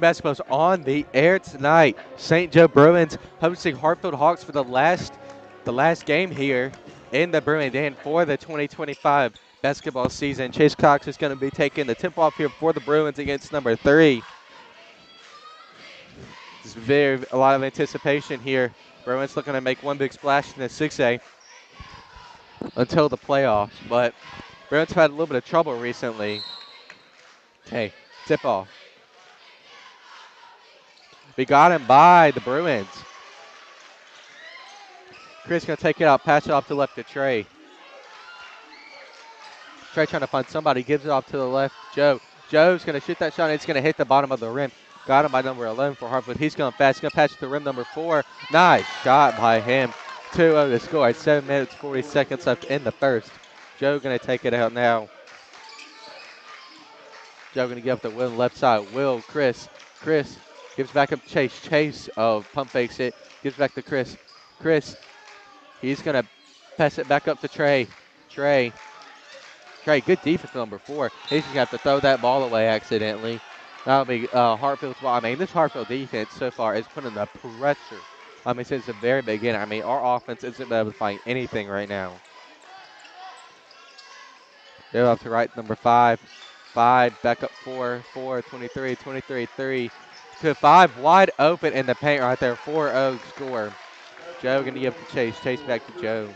Basketball's on the air tonight. St. Joe Bruins hosting Hartfield Hawks for the last game here in the Bruin Den for the 2025 basketball season. Chase Cox is going to be taking the tip off here for the Bruins against number 3. There's a lot of anticipation here. Bruins looking to make one big splash in the 6A until the playoffs, but Bruins have had a little bit of trouble recently. Okay, tip off. We got him by the Bruins. Chris going to take it out, pass it off to left to Trey. Trey trying to find somebody, gives it off to the left. Joe's going to shoot that shot, and it's going to hit the bottom of the rim. Got him by number 11 for Hartford. He's going fast. He's going to pass it to rim number 4. Nice shot by him. 2-0 to score. 7 minutes, 40 seconds left in the first. Joe going to take it out now. Joe going to give up the Will left side. Chris gives back up to Chase, pump fakes it. Gives back to Chris. He's going to pass it back up to Trey, good defense number 4. He's going to have to throw that ball away accidentally. That'll be Hartfield's ball. I mean, this Hartfield defense so far is putting the pressure. I mean, since the very beginning. I mean, our offense isn't able to find anything right now. They're up to right, number 5. 5, back up 4, 23, 3. To 5, wide open in the paint right there. 4-0 score. Joe going to give to Chase. Chase back to Joe.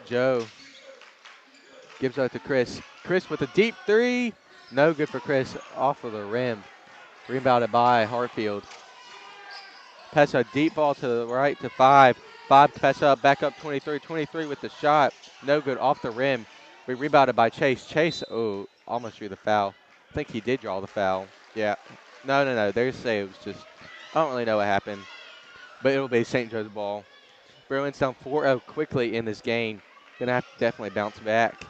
Joe gives out to Chris. Chris with a deep 3. No good for Chris. Off of the rim. Rebounded by Hartfield. Pass a deep ball to the right to 5. 5 pass up, back up 23. 23 with the shot. No good, off the rim. We rebounded by Chase. Chase, almost drew the foul. I think he did draw the foul. Yeah. No. They say it was just, I don't really know what happened. But it'll be St. Joe's ball. Bruins down 4-0 quickly in this game. Going to have to definitely bounce back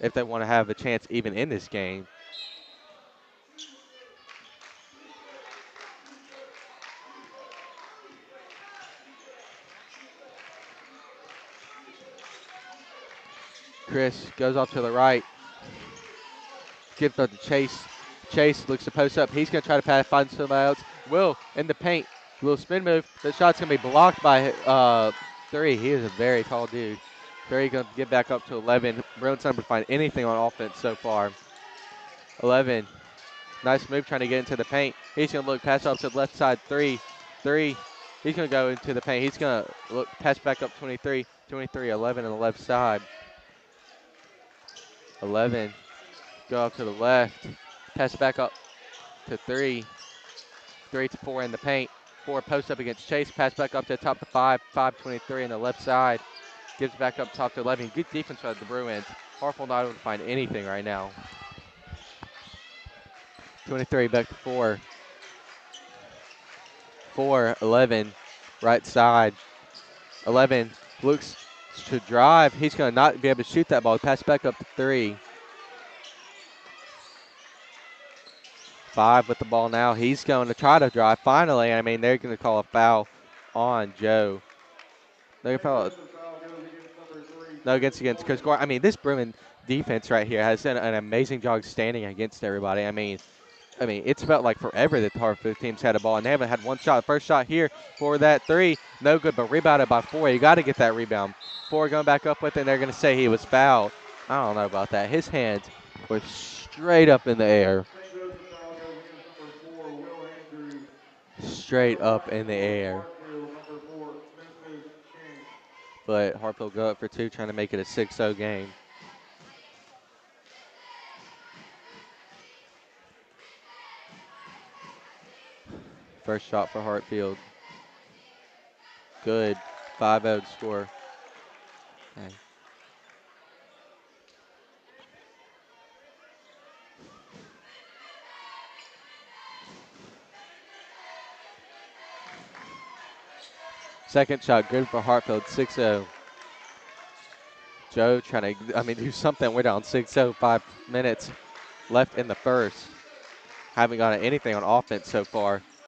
if they want to have a chance even in this game. Chris goes off to the right. Gives up to Chase. Chase looks to post up. He's going to try to find somebody else. Will in the paint. Little spin move. The shot's going to be blocked by 3. He is a very tall dude. 3 going to get back up to 11. Bruins not able to find anything on offense so far. 11. Nice move trying to get into the paint. He's going to look, pass up to the left side. 3. He's going to go into the paint. He's going to look, pass back up 23. 11 on the left side. 11. Go up to the left. Pass back up to 3. 3 to 4 in the paint. 4 post up against Chase. Pass back up to the top to 5. 5-23 on the left side. Gives back up top to 11. Good defense by the Bruins. Hartford not able to find anything right now. 23 back to 4. 4, 11, right side. 11 looks to drive. He's going to not be able to shoot that ball. Pass back up to 3. 5 with the ball now. He's going to try to drive. Finally, I mean, they're going to call a foul on Joe. They're going to call no against Chris Gore. I mean, this Bruin defense right here has done an amazing job standing against everybody. I mean, it's felt like forever that the Hartford team's had a ball, and they haven't had one shot. First shot here for that 3. No good, but rebounded by 4. You got to get that rebound. 4 going back up with it, and they're going to say he was fouled. I don't know about that. His hands were straight up in the air. Straight up in the air. But Hartfield go up for 2, trying to make it a 6-0 game. First shot for Hartfield. Good. 5-0 score. Okay. Second shot, good for Hartfield, 6-0. Joe trying to, do something. We're down 6-0, 5 minutes left in the first. Haven't got anything on offense so far.